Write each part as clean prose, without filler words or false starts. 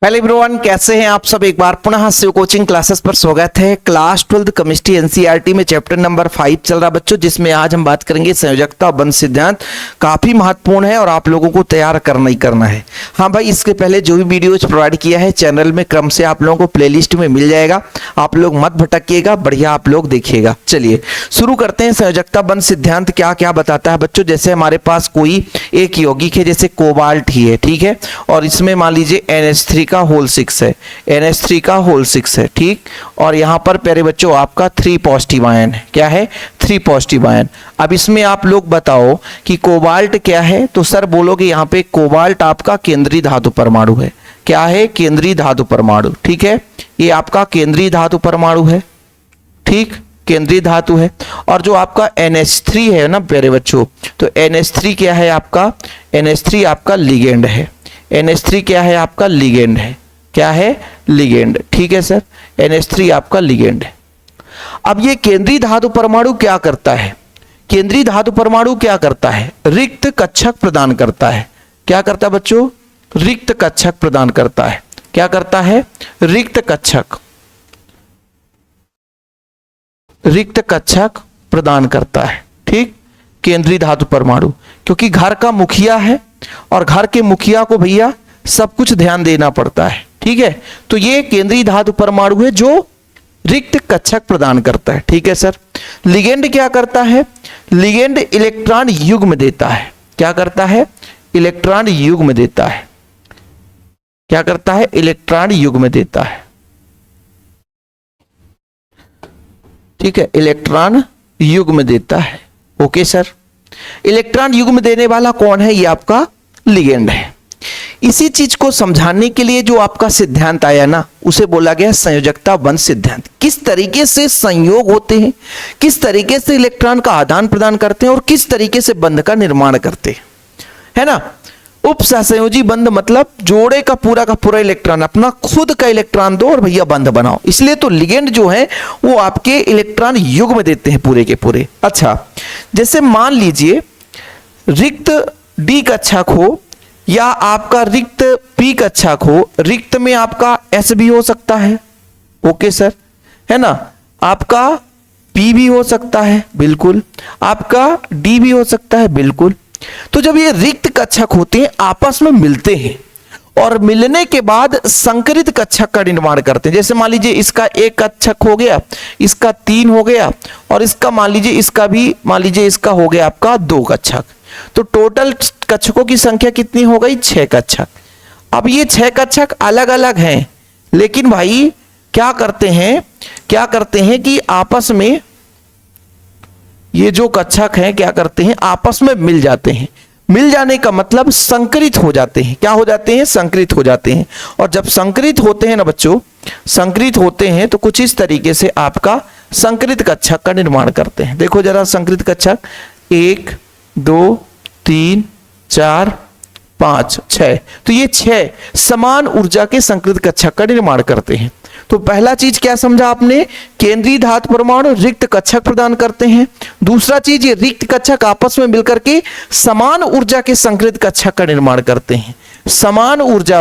Hello everyone, कैसे हैं आप सब। एक बार पुनः शिव कोचिंग क्लासेस पर स्वागत है। क्लास 12 केमिस्ट्री एनसीईआरटी में चैप्टर नंबर 5 चल रहा बच्चों, जिसमें आज हम बात करेंगे संयोजकता बंध सिद्धांत। काफी महत्वपूर्ण है और आप लोगों को तैयार करना ही करना है। हाँ भाई, इसके पहले जो भी वीडियोज प्रोवाइड किया है चैनल में क्रम से आप लोगों को प्लेलिस्ट में मिल जाएगा। आप लोग मत भटकिएगा, बढ़िया आप लोग देखिएगा। चलिए शुरू करते हैं। संयोजकता बंध सिद्धांत क्या क्या बताता है बच्चों। जैसे हमारे पास कोई एक यौगिक है, जैसे कोबाल्ट ही है, ठीक है, और इसमें मान लीजिए NH3 का होल 6 है, NH3 का होल 6 है, ठीक। और यहां पर प्यारे बच्चों आपका 3 पॉजिटिव आयन है। क्या है? 3 पॉजिटिव आयन। अब इसमें आप लोग बताओ कि कोबाल्ट क्या है, तो सर बोलोगे यहां पे कोबाल्ट आपका केंद्रीय धातु परमाणु है। क्या है? केंद्रीय धातु परमाणु, ठीक है। ये आपका केंद्रीय धातु परमाणु है, ठीक, केंद्रीय धातु है। और जो आपका NH3 है ना प्यारे बच्चों, तो NH3 क्या है आपका? NH3 आपका लिगेंड है। NH3 क्या है आपका? लिगेंड है। क्या है? लिगेंड, ठीक है सर। NH3 आपका लिगेंड है। अब ये केंद्रीय धातु परमाणु क्या करता है? केंद्रीय धातु परमाणु क्या करता है? रिक्त कक्षक प्रदान करता है। क्या करता है बच्चों? रिक्त कक्षक प्रदान करता है। क्या करता है? रिक्त कक्षक, रिक्त कक्षक प्रदान करता है, ठीक। केंद्रीय धातु परमाणु, क्योंकि घर का मुखिया है और घर के मुखिया को भैया सब कुछ ध्यान देना पड़ता है, ठीक है। तो ये केंद्रीय धातु परमाणु है जो रिक्त कक्षक प्रदान करता है, ठीक है सर। लिगेंड क्या करता है? लिगेंड इलेक्ट्रॉन युग्म देता है। क्या करता है? इलेक्ट्रॉन युग्म देता है। क्या करता है? इलेक्ट्रॉन युग्म देता है, ठीक है। इलेक्ट्रॉन युग्म देता है, ओके सर। इलेक्ट्रॉन युग्म देने वाला कौन है? ये आपका लिगेंड है। इसी चीज को समझाने के लिए जो आपका सिद्धांत आया ना, उसे बोला गया संयोजकता बंध सिद्धांत। किस तरीके से संयोग होते हैं, किस तरीके से इलेक्ट्रॉन का आदान प्रदान करते हैं और किस तरीके से बंध का निर्माण करते हैं, है ना। उपसहसंयोजी बंध मतलब जोड़े का पूरा इलेक्ट्रॉन अपना खुद का इलेक्ट्रॉन दो और भैया बंध बनाओ। इसलिए तो लिगेंड जो है वो आपके इलेक्ट्रॉन युग्म देते हैं पूरे के पूरे। अच्छा, जैसे मान लीजिए रिक्त D कक्षक हो या आपका रिक्त P कक्षक हो। रिक्त में आपका S भी हो सकता है, ओके सर, है ना। आपका P भी हो सकता है, बिल्कुल। आपका D भी हो सकता है, बिल्कुल। तो जब ये रिक्त कक्षक होते हैं आपस में मिलते हैं और मिलने के बाद संकरित कक्षक का निर्माण करते हैं। जैसे मान लीजिए इसका एक कक्षक हो गया, इसका 3 हो गया और इसका मान लीजिए इसका भी मान लीजिए इसका हो गया आपका 2 कक्षक। तो टोटल कक्षकों की संख्या कितनी हो गई? 6 कक्षक। अब ये 6 कक्षक अलग अलग हैं, लेकिन भाई क्या करते हैं कि आपस में ये जो कक्षक हैं क्या करते हैं? आपस में मिल जाते हैं। मिल जाने का मतलब संकरित हो जाते हैं। क्या हो जाते हैं? संकरित हो जाते हैं। और जब संकरित होते हैं ना बच्चों, संकरित होते हैं तो कुछ इस तरीके से आपका संकरित कक्षक का निर्माण करते हैं। देखो जरा संकरित कक्षक 1 2 3 4 5 6। तो ये 6 समान ऊर्जा के संकरित कक्षक का निर्माण करते हैं। तो पहला चीज क्या समझा आपने? केंद्रीय धातु परमाणु रिक्त कक्षक प्रदान करते हैं। दूसरा चीज, ये रिक्त कक्षक आपस में मिलकर के समान ऊर्जा के संकरित कक्षक का निर्माण करते हैं। समान ऊर्जा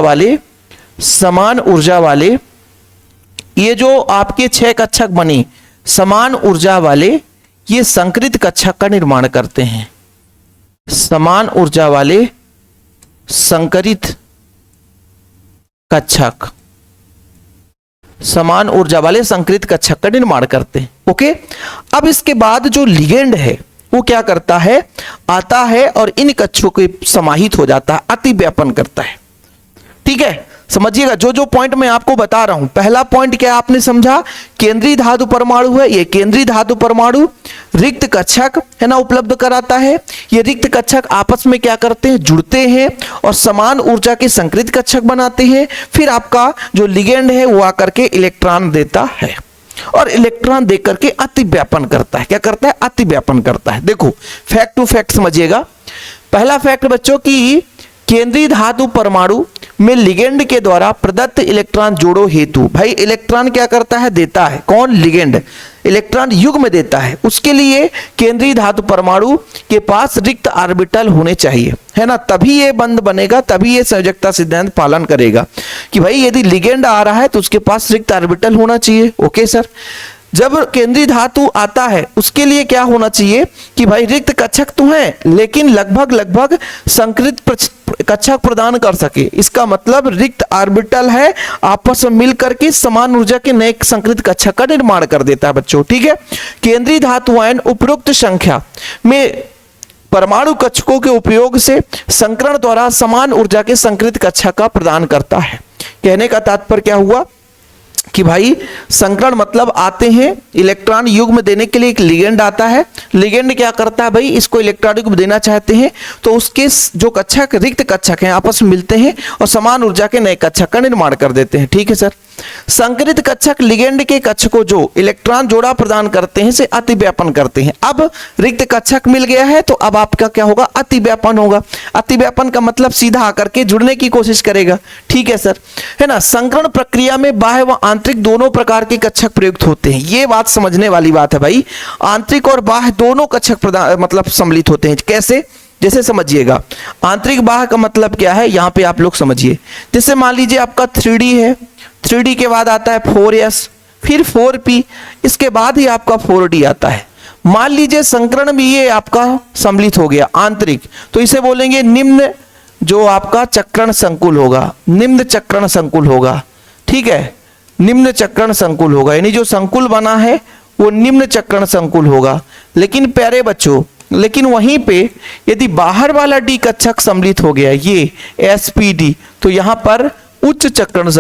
वाले ये जो आपके 6 कक्षक बने, समान ऊर्जा वाले ये संकरित कक्षक का निर्माण करते हैं। समान ऊर्जा वाले संकरित कक्षक, समान ऊर्जा वाले संकरित कक्षक का निर्माण करते हैं, ओके। अब इसके बाद जो लिगेंड है वो क्या करता है? आता है और इन कक्षकों के समाहित हो जाता है, अतिव्यापन करता है, ठीक है। समझिएगा जो जो पॉइंट मैं आपको बता रहा हूं। पहला पॉइंट क्या आपने समझा? केंद्रीय धातु परमाणु है, ये केंद्रीय धातु परमाणु रिक्त कक्षक है ना उपलब्ध कराता है। ये रिक्त कक्षक आपस में क्या करते हैं? जुड़ते हैं और समान ऊर्जा के संकरित कक्षक बनाते हैं। फिर आपका जो लिगेंड है वो आकर के इलेक्ट्रॉन देता है और इलेक्ट्रॉन देकर के अतिव्यापन करता है। क्या करता है? अतिव्यापन करता है। देखो फैक्ट टू फैक्ट समझिएगा। पहला फैक्ट बच्चों की केंद्रीय धातु परमाणु में लिगेंड के द्वारा प्रदत्त इलेक्ट्रॉन जोड़ों हेतु, भाई इलेक्ट्रॉन क्या करता है, देता है, कौन, लिगेंड इलेक्ट्रॉन युग्म देता है, उसके लिए केंद्रीय धातु परमाणु के पास रिक्त ऑर्बिटल होने चाहिए, है ना, तभी ये बंध बनेगा, तभी ये संयोजकता सिद्धांत पालन करेगा कि भाई यदि लिगेंड आ रहा है तो उसके पास रिक्त ऑर्बिटल होना चाहिए। ओके सर, जब केंद्रीय धातु आता है उसके लिए क्या होना चाहिए कि भाई रिक्त कक्षक तो हैं लेकिन लगभग संकृत कक्षक प्रदान कर सके, इसका मतलब रिक्त ऑर्बिटल है, आपस में मिलकर के समान ऊर्जा के नए संकृत कक्षक का निर्माण कर देता है बच्चों। ठीक है, केंद्रीय धातु आयन उपरोक्त संख्या में परमाणु कक्षकों के उपयोग से संकरण द्वारा समान ऊर्जा के संकृत कक्षक का प्रदान करता है। कहने का तात्पर्य क्या हुआ कि भाई संकरण मतलब आते हैं इलेक्ट्रॉन युग्म देने के लिए एक लिगेंड आता है, लिगेंड क्या करता है भाई, इसको इलेक्ट्रॉन युग्म देना चाहते हैं तो उसके जो कक्षक रिक्त कक्षक हैं आपस में मिलते हैं और समान ऊर्जा के नए कक्षक का निर्माण कर देते हैं। ठीक है सर, संकरित कक्षक लिगेंड के कक्षक को जो इलेक्ट्रॉन जोड़ा प्रदान करते हैं से अतिव्यापन करते हैं। अब रिक्त कक्षक मिल गया है तो अब आपका क्या होगा, अतिव्यापन होगा। अतिव्यापन का मतलब सीधा आकर के जुड़ने की कोशिश करेगा। ठीक है सर, है ना। संकरण प्रक्रिया में बाह्य व आंतरिक दोनों प्रकार के कक्षक प्रयुक्त होते हैं, ये बात समझने वाली बात है भाई। आंतरिक और बाह्य दोनों कक्षक मतलब सम्मिलित होते हैं। कैसे, जैसे समझिएगा, आंतरिक बाह्य का मतलब क्या है, यहां पे आप लोग समझिए। जैसे मान लीजिए आपका 3D है, 3D के बाद आता है 4s, फिर 4p, इसके बाद ही आपका 4d आता है। मान लीजिए संकरण भी ये आपका सम्मिलित हो गया आंतरिक, तो इसे बोलेंगे निम्न जो आपका चक्रण संकुल होगा, निम्न चक्रण संकुल होगा। ठीक है, निम्न चक्रण संकुल होगा, यानी जो संकुल बना है वो निम्न चक्रण संकुल होगा। लेकिन प्यारे बच्चों, लेकिन वहीं पे यदि बाहर वाला डी कक्षक सम्मिलित हो गया ये sp_d, तो यहां पर उच्च चक्रण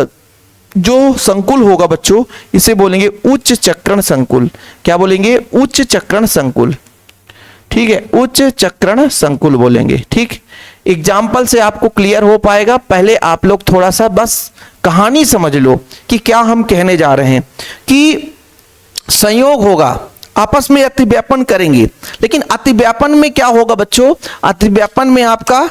जो संकुल होगा बच्चों, इसे बोलेंगे उच्च चक्रण संकुल। क्या बोलेंगे, उच्च चक्रण संकुल। ठीक है, उच्च चक्रण संकुल बोलेंगे। ठीक, एग्जाम्पल से आपको क्लियर हो पाएगा। पहले आप लोग थोड़ा सा बस कहानी समझ लो कि क्या हम कहने जा रहे हैं कि संयोग होगा, आपस में अतिव्यापन करेंगे, लेकिन अतिव्यापन में क्या होगा बच्चों, अतिव्यापन में आपका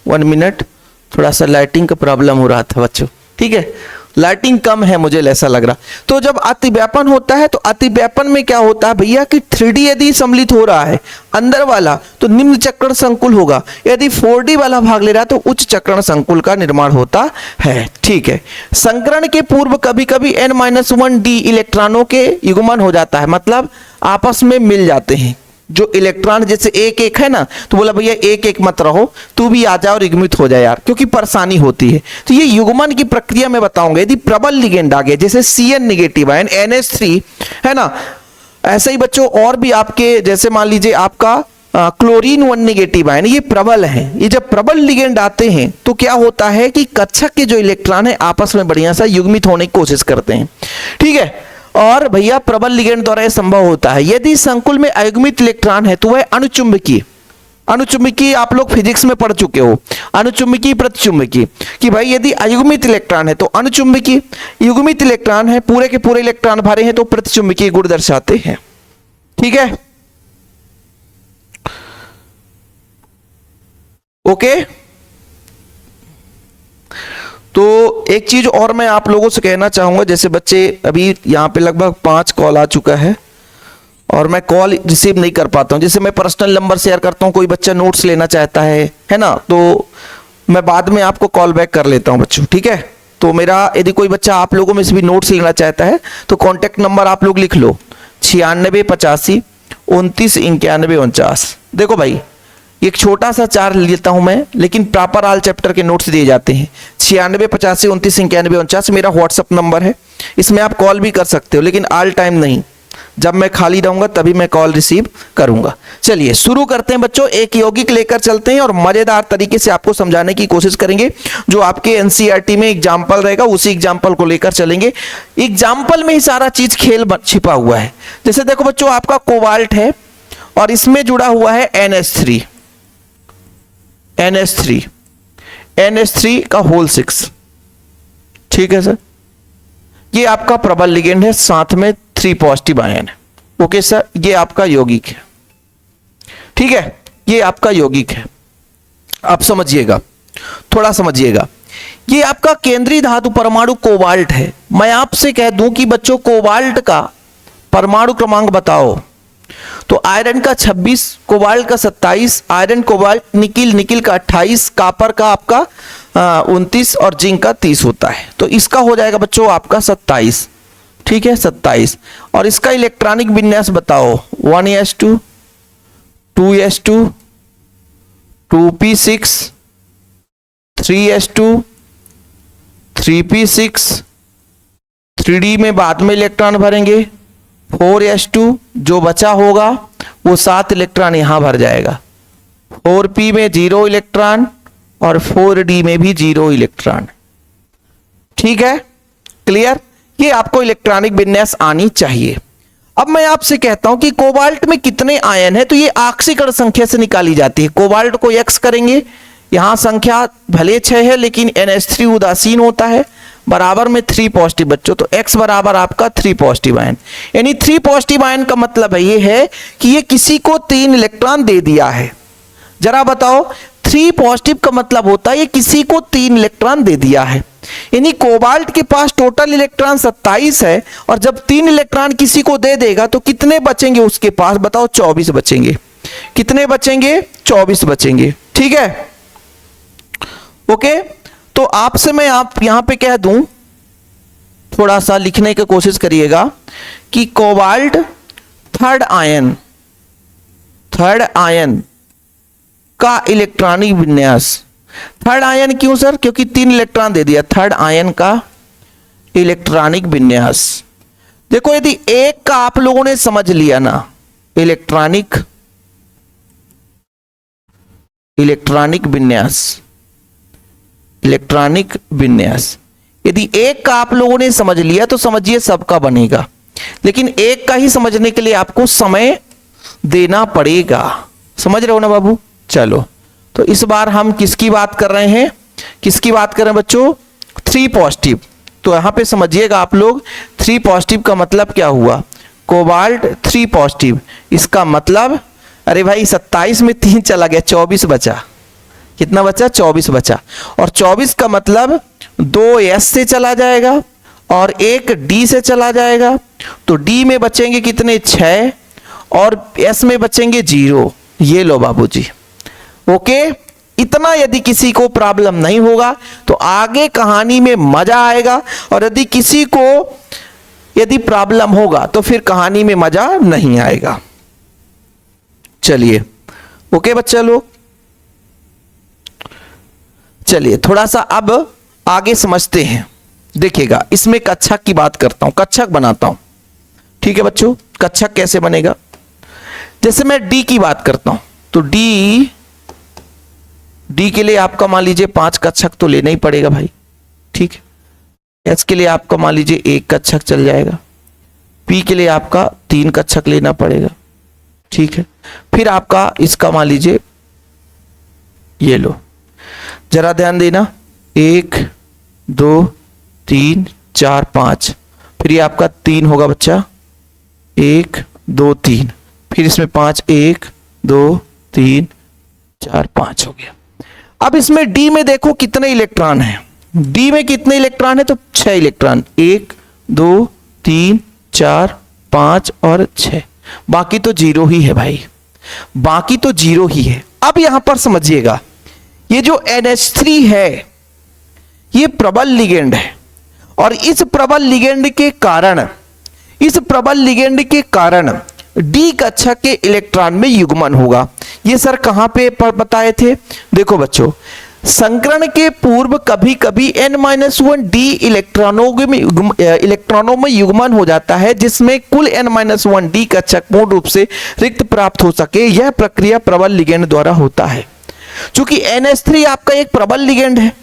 1 मिनट, थोड़ा सा लाइटिंग का प्रॉब्लम हो रहा था बच्चों। ठीक है, लाइटिंग कम है मुझे ऐसा लग रहा। तो जब अतिव्यापन होता है तो अतिव्यापन में क्या होता है भैया कि 3D यदि सम्मिलित हो रहा है अंदर वाला तो निम्न चक्रण संकुल होगा, यदि 4D वाला भाग ले रहा है तो उच्च चक्रण संकुल का निर्माण होता है। ठीक है, संकरण के पूर्व कभी कभी n-1d इलेक्ट्रॉनों के युग्मन हो जाता है, मतलब आपस में मिल जाते हैं। जो इलेक्ट्रॉन जैसे एक एक है ना, तो बोला भैया एक एक मत रहो, तू भी आ जा और युग्मित हो जाए यार, क्योंकि परेशानी होती है। तो ये युग्मन की प्रक्रिया में बताऊंगा। यदि प्रबल लिगेंड आ गया, जैसे Cn नेगेटिव आयन NH3 है ना, ऐसे ही बच्चों और भी आपके, जैसे मान लीजिए आपका क्लोरीन 1 नेगेटिव आयन, ये प्रबल है। ये जब प्रबल लिगेंड आते हैं तो क्या होता है कि कक्षक के जो इलेक्ट्रॉन है आपस में बढ़िया सा युग्मित होने की कोशिश करते हैं। ठीक है, और भैया प्रबल लिगेंड द्वारा यह संभव होता है। यदि संकुल में अयुग्मित इलेक्ट्रॉन है तो वह अनुचुंबकीय, अनुचुंबकीय आप लोग फिजिक्स में पढ़ चुके हो, अनुचुंबकीय प्रतिचुंबकीय, कि भाई यदि अयुग्मित इलेक्ट्रॉन है तो अनुचुंबकीय, युग्मित इलेक्ट्रॉन है पूरे के पूरे इलेक्ट्रॉन भरे हैं तो प्रतिचुंबकीय गुण दर्शाते हैं। ठीक है, ओके। तो एक चीज और मैं आप लोगों से कहना चाहूंगा, जैसे बच्चे अभी यहाँ पे लगभग 5 कॉल आ चुका है और मैं कॉल रिसीव नहीं कर पाता हूँ। जैसे मैं पर्सनल नंबर शेयर करता हूँ, कोई बच्चा नोट्स लेना चाहता है ना, तो मैं बाद में आपको कॉल बैक कर लेता हूँ बच्चों। ठीक है, तो मेरा यदि कोई बच्चा आप लोगों में से भी नोट्स लेना चाहता है तो कॉन्टैक्ट नंबर आप लोग लिख लो 9685 29 91 49। देखो भाई, एक छोटा सा चार्ज लेता हूं मैं, लेकिन प्रॉपर ऑल चैप्टर के नोट्स दिए जाते हैं। 9685 29 91 49 मेरा व्हाट्सअप नंबर है, इसमें आप कॉल भी कर सकते हो, लेकिन ऑल टाइम नहीं, जब मैं खाली रहूंगा तभी मैं कॉल रिसीव करूंगा। चलिए शुरू करते हैं बच्चों, एक यौगिक लेकर चलते हैं और मजेदार तरीके से आपको समझाने की कोशिश करेंगे। जो आपके एनसीईआरटी में एग्जाम्पल रहेगा उसी एग्जाम्पल को लेकर चलेंगे। एग्जाम्पल में ही सारा चीज खेल छिपा हुआ है। जैसे देखो बच्चों, आपका कोबाल्ट है और इसमें जुड़ा हुआ है NH3, NH3 का होल 6। ठीक है सर, ये आपका प्रबल लिगेंड है, साथ में 3 पॉजिटिव आयन है। ओके सर, ये आपका यौगिक है। ठीक है, ये आपका यौगिक है। अब समझिएगा, थोड़ा समझिएगा। ये आपका केंद्रीय धातु परमाणु कोबाल्ट है। मैं आपसे कह दूं कि बच्चों कोबाल्ट का परमाणु क्रमांक बताओ, तो आयरन का 26, कोबाल्ट का 27, आयरन कोबाल्ट निकिल, निकिल का 28, कापर का आपका 29 और जिंक का 30 होता है। तो इसका हो जाएगा बच्चों आपका 27, ठीक है 27। और इसका इलेक्ट्रॉनिक विन्यास बताओ, 1s2, 2s2, 2p6, 3s2, 3p6, 3d में बाद में इलेक्ट्रॉन भरेंगे, 4s2 जो बचा होगा वो 7 इलेक्ट्रॉन यहां भर जाएगा, 4p में 0 इलेक्ट्रॉन और 4d में भी 0 इलेक्ट्रॉन। ठीक है, क्लियर। ये आपको इलेक्ट्रॉनिक विन्यास आनी चाहिए। अब मैं आपसे कहता हूं कि कोबाल्ट में कितने आयन है, तो ये आक्सीकरण संख्या से निकाली जाती है। कोबाल्ट को x करेंगे, यहां संख्या भले 6 है लेकिन NH3 उदासीन होता है, बराबर में 3 पॉजिटिव बच्चों, तो x बराबर आपका 3 पॉजिटिव आयन। यानी 3 पॉजिटिव आयन का मतलब है ये है कि ये किसी को 3 इलेक्ट्रॉन दे दिया है। जरा बताओ, 3 पॉजिटिव का मतलब होता है ये किसी को 3 इलेक्ट्रॉन दे दिया है। यानी कोबाल्ट के पास टोटल इलेक्ट्रॉन 27 है, और जब 3 इलेक्ट्रॉन किसी को दे देगा तो कितने बचेंगे उसके पास, बताओ 24 बचेंगे। कितने बचेंगे, 24 बचेंगे। ठीक है, ओके। तो आपसे मैं आप यहां पे कह दूं, थोड़ा सा लिखने की कोशिश करिएगा कि कोबाल्ट थर्ड आयन का इलेक्ट्रॉनिक विन्यास। थर्ड आयन क्यों सर, क्योंकि 3 इलेक्ट्रॉन दे दिया। थर्ड आयन का इलेक्ट्रॉनिक विन्यास देखो, यदि एक का आप लोगों ने समझ लिया ना, इलेक्ट्रॉनिक विन्यास यदि एक का आप लोगों ने समझ लिया तो समझिए सबका बनेगा, लेकिन एक का ही समझने के लिए आपको समय देना पड़ेगा। समझ रहे हो ना बाबू। चलो, तो इस बार हम किसकी बात कर रहे हैं, बच्चों, 3 पॉजिटिव। तो यहां पे समझिएगा आप लोग, 3 पॉजिटिव का मतलब क्या हुआ, कोबाल्ट 3 पॉजिटिव। इसका मतलब, अरे भाई 27 में 3 चला गया, 24 बचा। कितना बचा, 24 बचा। और 24 का मतलब 2 S से चला जाएगा और 1 D से चला जाएगा, तो D में बचेंगे कितने, 6, और S में बचेंगे 0। ये लो बाबूजी, ओके। इतना यदि किसी को प्रॉब्लम नहीं होगा तो आगे कहानी में मजा आएगा, और यदि किसी को यदि प्रॉब्लम होगा तो फिर कहानी में मजा नहीं आएगा। चलिए, ओके बच्चा लोग, चलिए थोड़ा सा अब आगे समझते हैं। देखिएगा, इसमें कक्षक की बात करता हूं, कक्षक बनाता हूं। ठीक है बच्चों, कक्षक कैसे बनेगा, जैसे मैं D की बात करता हूं, तो D के लिए आपका मान लीजिए 5 कक्षक तो लेना ही पड़ेगा भाई। ठीक है, S के लिए आपका मान लीजिए 1 कक्षक चल जाएगा, P के लिए आपका 3 कक्षक लेना पड़ेगा। ठीक है, फिर आपका इसका मान लीजिए, ये लो जरा ध्यान देना, 1 2 3 4 5, फिर ये आपका 3 होगा बच्चा, 1 2 3, फिर इसमें 5, 1 2 3 4 5 हो गया। अब इसमें D में देखो कितने इलेक्ट्रॉन हैं, D में कितने इलेक्ट्रॉन है, तो 6 इलेक्ट्रॉन, 1 2 3 4 5 और 6, बाकी तो 0 ही है भाई, बाकी तो 0 ही है। अब यहां पर समझिएगा, ये जो NH3 है ये प्रबल लिगेंड है, और इस प्रबल लिगेंड के कारण D कक्षक के इलेक्ट्रॉन में युग्मन होगा। ये सर कहां पे बताए थे, देखो बच्चों, संकरण के पूर्व कभी कभी N-1 D इलेक्ट्रॉनों में युग्मन हो जाता है, जिसमें कुल N-1 D कक्षक पूर्ण रूप से रिक्त प्राप्त हो सके। यह प्रक्रिया प्रबल लिगेंड द्वारा होता है। चूंकि NH3 आपका एक प्रबल लिगेंड है,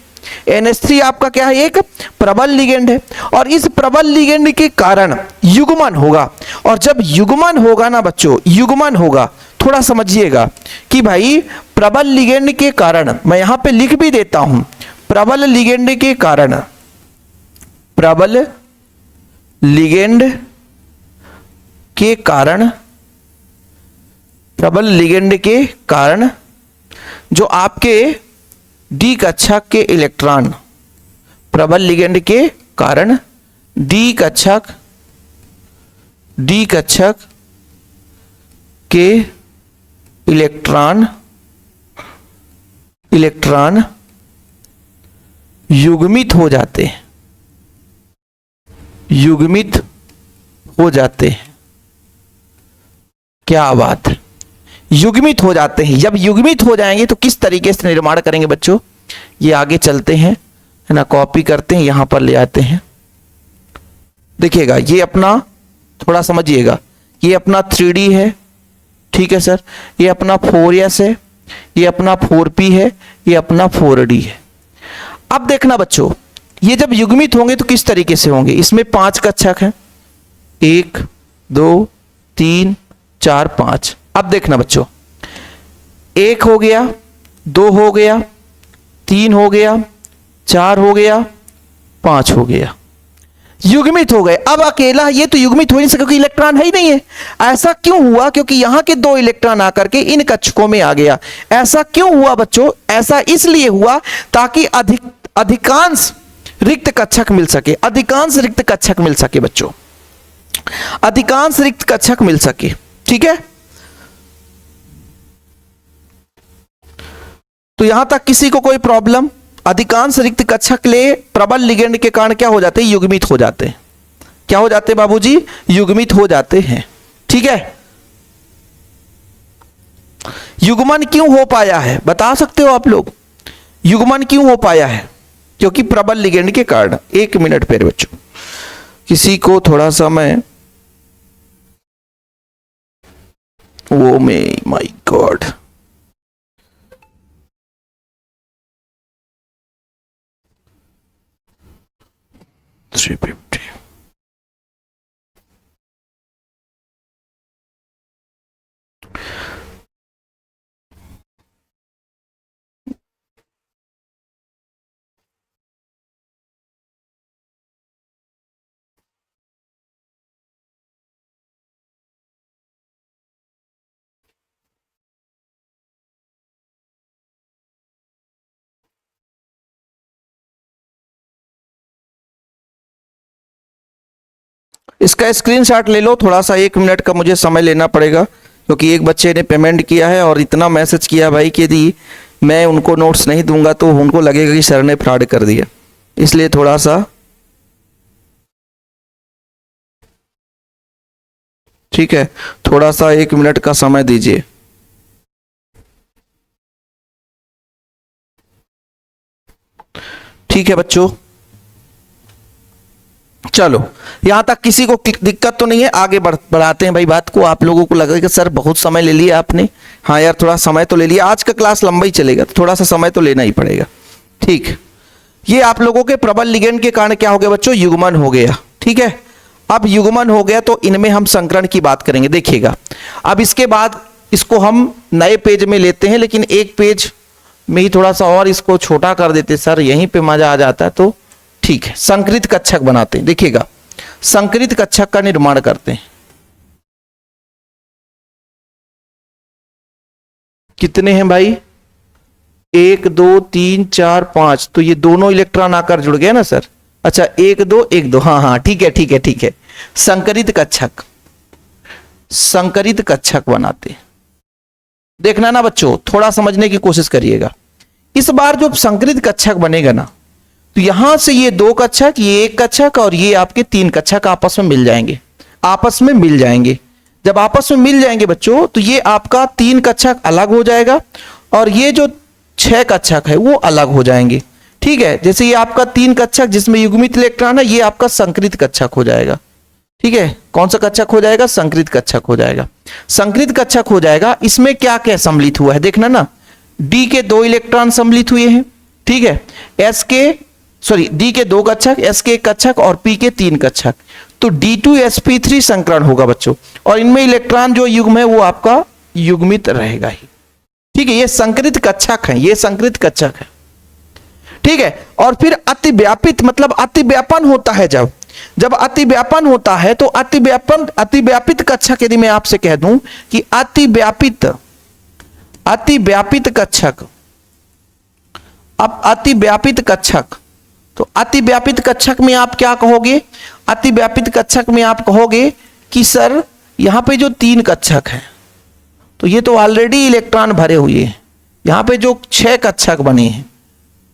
NH3 आपका क्या है, एक प्रबल लिगेंड है, और इस प्रबल लिगेंड के कारण युग्मन होगा। और जब युग्मन होगा ना बच्चों, युग्मन होगा, थोड़ा समझिएगा कि भाई प्रबल लिगेंड के कारण, मैं यहां पे लिख भी देता हूं, प्रबल लिगेंड के कारण जो आपके D कक्षक के इलेक्ट्रॉन प्रबल लिगेंड के कारण डी कक्षक के इलेक्ट्रॉन युग्मित हो जाते हैं, क्या बात है, युग्मित हो जाते हैं। जब युग्मित हो जाएंगे तो किस तरीके से निर्माण करेंगे बच्चों, ये आगे चलते हैं, है ना, कॉपी करते हैं, यहां पर ले आते हैं। देखिएगा, ये अपना थोड़ा समझिएगा, ये अपना 3D है, ठीक है सर, ये अपना 4s है, ये अपना 4p है, ये अपना 4d है। अब देखना बच्चों, ये जब युग्मित होंगे तो किस तरीके से होंगे, इसमें 5 कक्षक हैं, 1 2 3 4 5। अब देखना बच्चों, 1 हो गया, 2 हो गया, 3 हो गया, 4 हो गया, 5 हो गया, युग्मित हो गए। अब अकेला ये तो युग्मित हो नहीं सके क्योंकि इलेक्ट्रॉन है ही नहीं है। ऐसा क्यों हुआ, क्योंकि यहां के 2 इलेक्ट्रॉन आकर के इन कक्षकों में आ गया। ऐसा क्यों हुआ बच्चों, ऐसा इसलिए हुआ ताकि अधिकांश रिक्त कक्षक मिल सके, अधिकांश रिक्त कक्षक मिल सके बच्चों, अधिकांश रिक्त कक्षक मिल सके, ठीक है। तो यहां तक किसी को कोई प्रॉब्लम, अधिकांश रिक्त कक्षक ले प्रबल लिगेंड के कारण क्या हो जाते हैं, युग्मित हो जाते हैं। क्या हो जाते हैं बाबूजी, युग्मित हो जाते हैं, ठीक है। युग्मन क्यों हो पाया है, बता सकते हो आप लोग, युग्मन क्यों हो पाया है, क्योंकि प्रबल लिगेंड के कारण। 1 मिनट पे बच्चों, किसी को थोड़ा सा मैं वो माय गॉड, इसका स्क्रीनशॉट ले लो, थोड़ा सा 1 मिनट का मुझे समय लेना पड़ेगा, क्योंकि एक बच्चे ने पेमेंट किया है और इतना मैसेज किया भाई कि यदि मैं उनको नोट्स नहीं दूंगा तो उनको लगेगा कि सर ने फ्रॉड कर दिया, इसलिए थोड़ा सा, ठीक है, थोड़ा सा 1 मिनट का समय दीजिए। ठीक है बच्चों, चलो यहां तक किसी को दिक्कत तो नहीं है, आगे बढ़ाते हैं भाई बात को। आप लोगों को लगेगा कि सर बहुत समय ले लिया आपने, हाँ यार थोड़ा समय तो ले लिया, आज का क्लास लंबा ही चलेगा तो थोड़ा सा समय तो लेना ही पड़ेगा, ठीक। ये आप लोगों के प्रबल लिगेंड के कारण क्या हो गया बच्चों, युग्मन हो गया, ठीक है। अब युग्मन हो गया तो इनमें हम संकरण की बात करेंगे, देखिएगा। अब इसके बाद इसको हम नए पेज में लेते हैं, लेकिन एक पेज में ही थोड़ा सा और इसको छोटा कर देते सर, यहीं पे मजा आ जाता है, तो ठीक है, संकरित कक्षक बनाते हैं। देखिएगा, संकरित कक्षक का निर्माण करते हैं। कितने हैं भाई, 1 2 3 4 5, तो ये दोनों इलेक्ट्रॉन आकर जुड़ गए ना सर। अच्छा 1 2 1 2, हाँ हाँ ठीक है ठीक है ठीक है। संकरित कक्षक, संकरित कक्षक बनाते हैं। देखना ना बच्चों, थोड़ा समझने की कोशिश करिएगा। इस बार जो संकरित कक्षक बनेगा ना, तो यहां से ये 2 कक्षक, ये 1 कक्षक और ये आपके 3 कक्षक आपस में मिल जाएंगे, आपस में मिल जाएंगे। जब आपस में मिल जाएंगे बच्चों, तो ये आपका 3 कक्षक अलग हो जाएगा और ये जो 6 कक्षक है वो अलग हो जाएंगे, ठीक है। जैसे ये आपका 3 कक्षक जिसमें युग्मित इलेक्ट्रॉन है, ये आपका संकरित कक्षक हो जाएगा, ठीक है। कौन सा कक्षक हो जाएगा, संकरित कक्षक हो जाएगा। संकरित कक्षक हो जाएगा, इसमें क्या क्या सम्मिलित हुआ है देखना ना, डी के 2 इलेक्ट्रॉन सम्मिलित हुए हैं, ठीक है। एस के डी के 2 कक्षक, एस के 1 कक्षक और पी के 3 कक्षक, तो D2sp3 संकरण होगा बच्चों, और इनमें इलेक्ट्रॉन जो युग्म है वो आपका युग्मित रहेगा ही, ठीक है। ये संकरित कक्षक है, ये संकरित कक्षक है, ठीक है। और फिर अतिव्यापित, मतलब अतिव्यापन होता है, जब अतिव्यापन होता है तो अतिव्यापित कक्षक, यदि मैं आपसे कह दूं कि अतिव्यापित कक्षक, अब अतिव्यापित कक्षक तो अतिव्यापित कक्षक में आप क्या कहोगे? अतिव्यापित कक्षक में आप कहोगे कि सर यहां पे जो 3 कक्षक हैं तो ये तो ऑलरेडी इलेक्ट्रॉन भरे हुए हैं। यहां पे जो 6 कक्षक बने हैं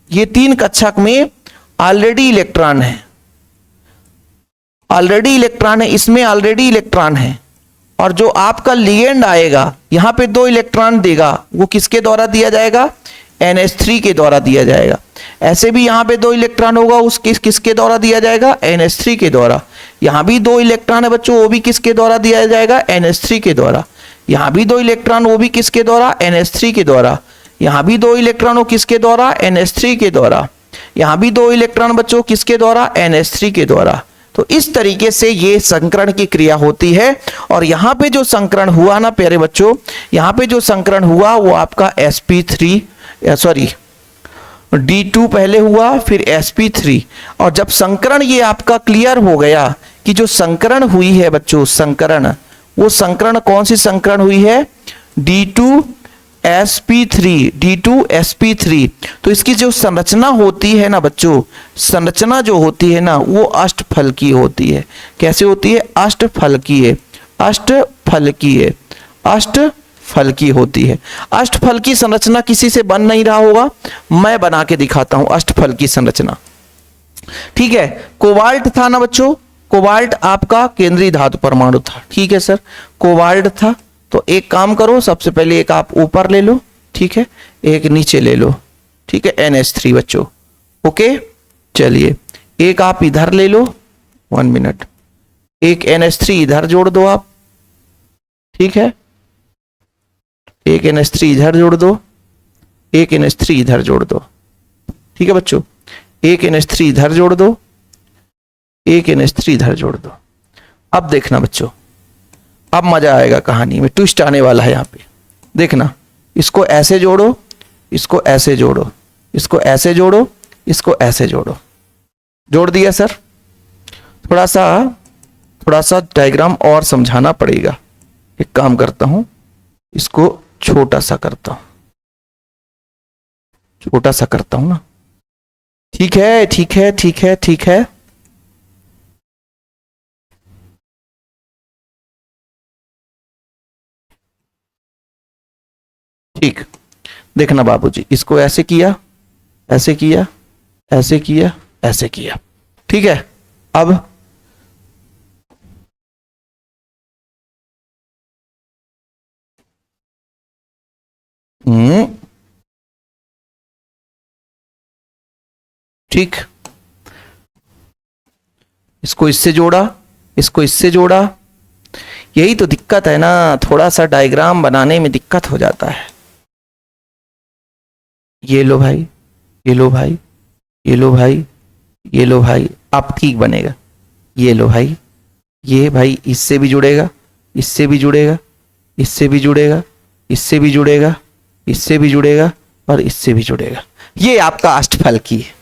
ये 3 कक्षक में ऑलरेडी इलेक्ट्रॉन है, ऑलरेडी इलेक्ट्रॉन है, इसमें ऑलरेडी इलेक्ट्रॉन है। और जो आपका लिगेंड आएगा यहां पे 2 इलेक्ट्रॉन देगा, वो किसके द्वारा दिया जाएगा? NH3 के द्वारा दिया जाएगा। ऐसे भी यहां पे 2 इलेक्ट्रॉन होगा, उसके किसके द्वारा दिया जाएगा? NH3 के द्वारा। यहां भी 2 इलेक्ट्रॉन है बच्चों, वो भी किसके द्वारा दिया जाएगा? NH3 के द्वारा। यहां भी 2 इलेक्ट्रॉन, वो भी किसके द्वारा? NH3 के द्वारा। यहां भी 2 इलेक्ट्रॉन, वो किसके द्वारा? NH3 के द्वारा। यहां भी 2 इलेक्ट्रॉन बच्चों किसके द्वारा? NH3 के द्वारा। तो इस तरीके से ये संकरण की क्रिया होती है। और यहां पे जो संकरण हुआ ना प्यारे बच्चों, यहां पे जो संकरण हुआ वो आपका D2 पहले हुआ, फिर sp3। और जब संकरण ये आपका क्लियर हो गया कि जो संकरण हुई है बच्चों, संकरण, वो संकरण कौन सी संकरण हुई है? D2sp3। तो इसकी जो संरचना होती है ना बच्चों, संरचना जो होती है ना वो अष्टफलकीय होती है। कैसे होती है? अष्टफलकीय, अष्टफलकीय, अष्टफलकीय होती है। अष्टफलकीय संरचना किसी से बन नहीं रहा होगा, मैं बना के दिखाता हूं अष्टफलकीय संरचना। ठीक है, कोबाल्ट था ना बच्चों, कोबाल्ट आपका केंद्रीय धातु परमाणु था। ठीक है सर, कोबाल्ट था। तो एक काम करो, सबसे पहले एक आप ऊपर ले लो, ठीक है, एक नीचे ले लो, ठीक है, NH3 बच्चों। ओके, चलिए एक आप इधर ले लो, 1 मिनट, एक NH3 इधर जोड़ दो आप, ठीक है, एक NH3 इधर जोड़ दो, एक NH3 इधर जोड़ दो, ठीक है बच्चों, एक NH3 इधर जोड़ दो, एक NH3 इधर जोड़ दो। अब देखना बच्चों, अब मजा आएगा कहानी में, ट्विस्ट आने वाला है यहां पे। देखना, इसको ऐसे जोड़ो, इसको ऐसे जोड़ो, इसको ऐसे जोड़ो, इसको ऐसे जोड़ो। जोड़ दिया सर? थोड़ा सा डायग्राम और समझाना पड़ेगा। एक काम करता हूं, इसको छोटा सा करता हूं, छोटा सा करता हूं ना। ठीक है, ठीक है, ठीक है, ठीक है। ठीक, देखना बाबूजी, इसको ऐसे किया, ऐसे किया, ऐसे किया, ऐसे किया, ठीक है। अब ठीक, इसको इससे जोड़ा, इसको इससे जोड़ा। यही तो दिक्कत है ना, थोड़ा सा डायग्राम बनाने में दिक्कत हो जाता है। ये लो भाई, ये लो भाई, ये लो भाई, ये लो भाई, अब ठीक बनेगा। ये लो भाई, ये भाई इससे भी जुड़ेगा, इससे भी जुड़ेगा, इससे भी जुड़ेगा, इससे भी जुड़ेगा, इससे भी जुड़ेगा और इससे भी जुड़ेगा। ये आपका अष्टफलकी है,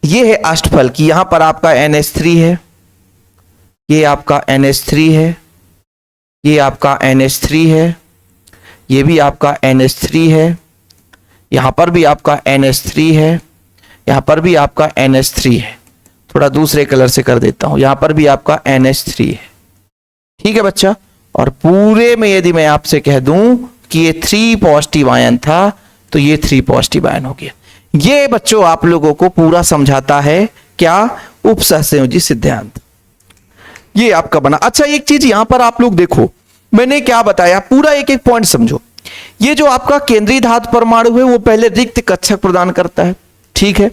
ये है अष्टफलकी। यहां पर आपका NH3 है, ये आपका NH3 है, ये आपका NH3 है, ये भी आपका NH3 है, यहां पर भी आपका NH3 है, यहां पर भी आपका NH3 है। थोड़ा दूसरे कलर से कर देता हूं, यहां पर भी आपका NH3 है। ठीक है बच्चा। और पूरे में यदि मैं आपसे कह दूं कि ये 3 पॉजिटिव आयन था तो ये 3 पॉजिटिव आयन हो गया। ये बच्चों आप लोगों को पूरा समझाता है क्या? उपसहसंयोजी सिद्धांत। ये आपका बना। अच्छा, एक चीज यहां पर आप लोग देखो, मैंने क्या बताया, पूरा एक एक पॉइंट समझो। ये जो आपका केंद्रीय धातु परमाणु है वो पहले रिक्त कक्षक प्रदान करता है, ठीक है।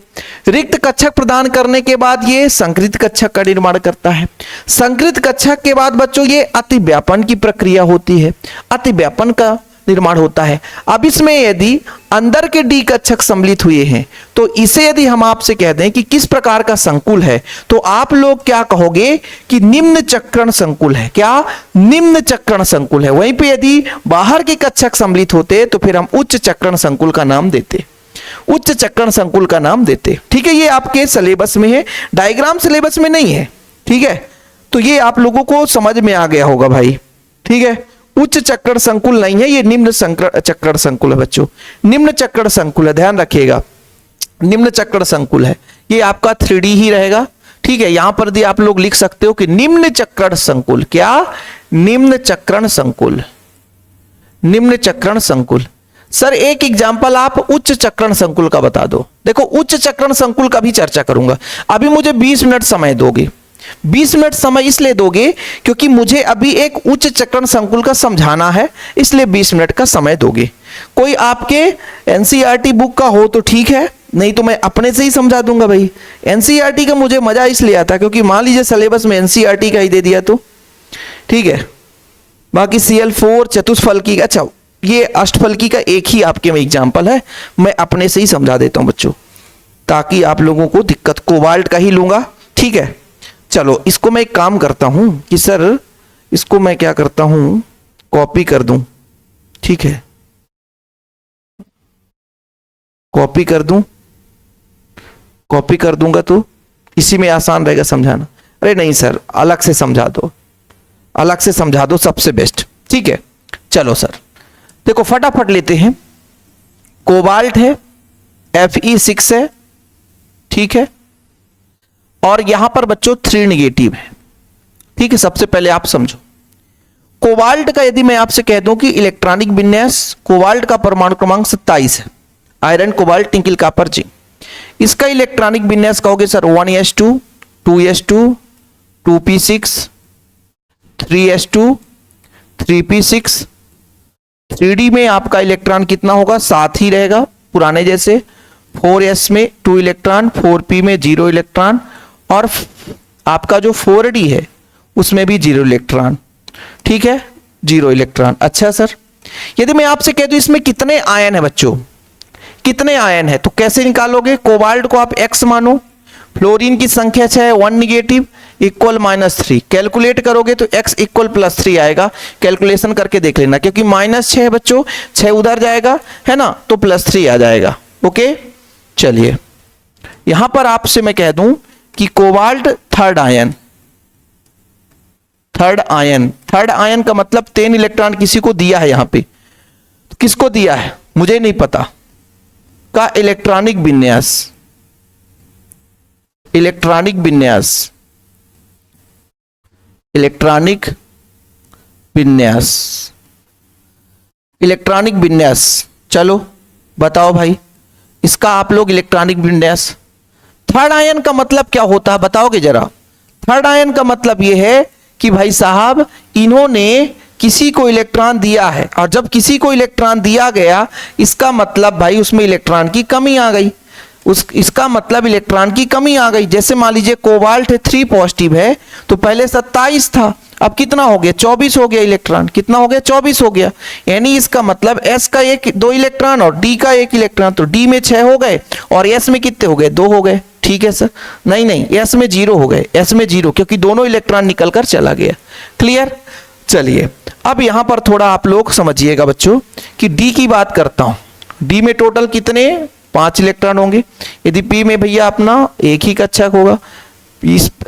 रिक्त कक्षक प्रदान करने के बाद ये संकृत कक्षक का निर्माण करता है। संकृत कक्षक के बाद बच्चों ये अतिव्यापन की प्रक्रिया होती है, अतिव्यापन का निर्माण होता है। अब इसमें यदि अंदर के डी कक्षक सम्मिलित हुए हैं तो इसे यदि हम आपसे कह दें कि किस प्रकार का संकुल है तो आप लोग क्या कहोगे कि निम्न चक्रण संकुल है। क्या? निम्न चक्रण संकुल है। वहीं पे यदि बाहर के कक्षक सम्मिलित होते तो फिर हम उच्च चक्रण संकुल का नाम देते, उच्च चक्रण संकुल का नाम देते। ठीक है, ये आपके सिलेबस में है, डायग्राम सिलेबस में नहीं है। ठीक है, तो ये आप लोगों को समझ में आ गया होगा भाई। ठीक है, उच्च चक्रण संकुल नहीं है, ये निम्न चक्रण संकुल है बच्चों, निम्न चक्रण संकुल है, ध्यान रखिएगा। निम्न चक्रण संकुल है, ये आपका 3D ही रहेगा। ठीक है, यहां पर भी आप लोग लिख सकते हो कि निम्न चक्रण संकुल, क्या, निम्न चक्रण संकुल, निम्न चक्रण संकुल। सर एक एग्जाम्पल आप उच्च चक्रण संकुल का बता दो। देखो उच्च चक्रण संकुल का भी चर्चा करूंगा, अभी मुझे 20 मिनट समय दोगे। 20 मिनट समय इसलिए दोगे क्योंकि मुझे अभी एक उच्च चक्रण संकुल का समझाना है, इसलिए 20 मिनट का समय दोगे। कोई आपके एनसीईआरटी बुक का हो तो ठीक है, नहीं तो मैं अपने से ही समझा दूंगा भाई। एनसीईआरटी का मुझे मजा इसलिए आता क्योंकि मान लीजिए सिलेबस में एनसीईआरटी का ही दे दिया तो ठीक है, बाकी Cl4 चतुष्फलकी का, अच्छा ये अष्टफलकी का एक ही आपके में एग्जाम्पल है, मैं अपने से ही समझा देता हूं बच्चों ताकि आप लोगों को दिक्कत, कोबाल्ट का ही लूंगा। ठीक है, चलो इसको मैं एक काम करता हूं कि सर इसको मैं क्या करता हूं, कॉपी कर दूं। ठीक है, कॉपी कर दूं, कॉपी कर दूंगा तो इसी में आसान रहेगा समझाना। अरे नहीं सर अलग से समझा दो, अलग से समझा दो, सबसे बेस्ट। ठीक है, चलो सर देखो फटाफट लेते हैं। कोबाल्ट है, Fe6 है, ठीक है, और यहां पर बच्चों 3 नेगेटिव है। ठीक है, सबसे पहले आप समझो कोबाल्ट का, यदि मैं आपसे कह दूं कि इलेक्ट्रॉनिक विन्यास, कोबाल्ट का परमाणु क्रमांक 27 है, iron cobalt nickel copper zinc. इसका इलेक्ट्रॉनिक विन्यास कहोगे sir 1s2 2s2 2p6 3s2 3p6। 3D में आपका इलेक्ट्रॉन कितना होगा, 7 ही रहेगा पुराने जैसे। 4s में 2 इलेक्ट्रॉन, 4p में 0 इलेक्ट्रॉन, और आपका जो 4d है उसमें भी 0 इलेक्ट्रॉन। ठीक है, 0 इलेक्ट्रॉन। अच्छा सर यदि मैं आपसे कह दूं इसमें कितने आयन है बच्चों, कितने आयन है, तो कैसे निकालोगे। कोबाल्ट को आप x मानो, फ्लोरीन की संख्या 6, 1 निगेटिव इक्वल -3, कैलकुलेट करोगे तो x इक्वल +3 आएगा। कैलकुलेशन करके देख लेना क्योंकि -6 है बच्चों, 6 उधर जाएगा है ना, तो +3 आ जाएगा। ओके चलिए यहां पर आपसे मैं कह दूं कि cobalt third ion, third ion, third ion का मतलब 10 इलेक्ट्रॉन किसी को दिया है, यहां पे किसको दिया है मुझे नहीं पता, का इलेक्ट्रॉनिक विन्यास, इलेक्ट्रॉनिक विन्यास, इलेक्ट्रॉनिक विन्यास, इलेक्ट्रॉनिक विन्यास। चलो बताओ भाई इसका आप लोग इलेक्ट्रॉनिक विन्यास। थर्ड आयन का मतलब क्या होता है बताओगे जरा। थर्ड आयन का मतलब यह है कि भाई साहब इन्होंने किसी को इलेक्ट्रॉन दिया है, और जब किसी को इलेक्ट्रॉन दिया गया इसका मतलब भाई उसमें इलेक्ट्रॉन की कमी आ गई, इसका मतलब इलेक्ट्रॉन की कमी आ गई। जैसे मान लीजिए कोबाल्ट 3 पॉजिटिव है तो पहले 27 था, अब कितना हो गया 24 हो गया इलेक्ट्रॉन, कितना हो गया 24 हो गया। यानी इसका मतलब S का 2 इलेक्ट्रॉन और D का 1 इलेक्ट्रॉन, तो D में 6 हो गए और S में कितने हो गए 2 हो गए। ठीक है सर, नहीं नहीं S में 0 हो गए, S में 0 क्योंकि दोनों इलेक्ट्रॉन निकल कर चला गया। क्लियर। चलिए अब यहां पर थोड़ा आप लोग समझिएगा बच्चों कि D की बात करता हूं। D में टोटल कितने 5 इलेक्ट्रॉन होंगे। यदि P में भैया अपना एक ही कक्षक होगा,